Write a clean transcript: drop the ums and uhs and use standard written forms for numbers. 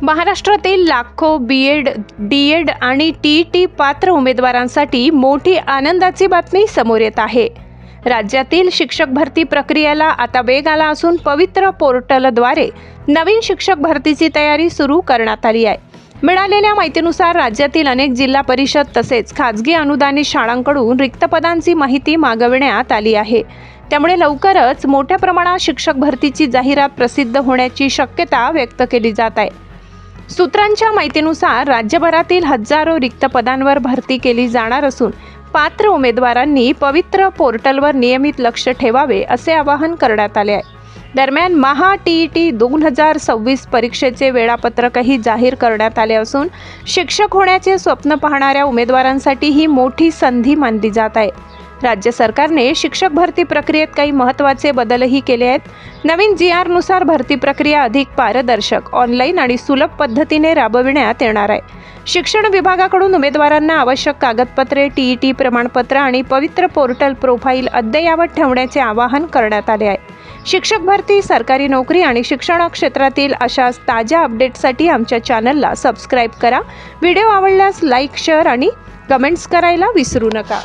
महाराष्ट्रातील लाखो B.Ed, D.Ed आणि टीईटी पात्र उमेदवारांसाठी मोठी आनंदाची बातमी समोर येत आहे। राज्यातील शिक्षक भरती प्रक्रियेला आता वेग आला असून पवित्र पोर्टलद्वारे नवीन शिक्षक भरतीची तयारी सुरू करण्यात आली आहे। मिळालेल्या माहितीनुसार राज्यातील अनेक जिल्हा परिषद तसेच खाजगी अनुदानित शाळांकडून रिक्त पदांची माहिती मागवण्यात आली आहे। त्यामुळे लवकरच मोठ्या प्रमाणात शिक्षक भरतीची जाहिरात प्रसिद्ध होण्याची शक्यता व्यक्त केली जात आहे। सूत्रांच्या माहितीनुसार राज्यभरातील हजारो रिक्त पदांवर भरती केली जाणार असून पात्र उमेदवारांनी पवित्र पोर्टलवर नियमित लक्ष ठेवावे असे आवाहन करण्यात आले आहे। दरम्यान महा-टीईटी 2026 परीक्षेचे वेळापत्रकही जाहीर करण्यात आले असून शिक्षक होण्याचे स्वप्न पाहणाऱ्या उमेदवारांसाठी ही मोठी संधी मानली जात आहे। राज्य सरकारने शिक्षक भरती प्रक्रियेत काही महत्त्वाचे बदलही केले आहेत। नवीन GR नुसार भरती प्रक्रिया अधिक पारदर्शक, ऑनलाईन आणि सुलभ पद्धतीने राबविण्यात येणार आहे। शिक्षण विभागाकडून उमेदवारांना आवश्यक कागदपत्रे, टीईटी प्रमाणपत्र आणि पवित्र पोर्टल प्रोफाईल अद्ययावत ठेवण्याचे आवाहन करण्यात आले आहे। शिक्षक भरती, सरकारी नोकरी आणि शिक्षण क्षेत्रातील अशाच ताज्या अपडेट्ससाठी आमच्या चॅनलला सबस्क्राईब करा। व्हिडिओ आवडल्यास लाईक, शेअर आणि कमेंट्स करायला विसरू नका।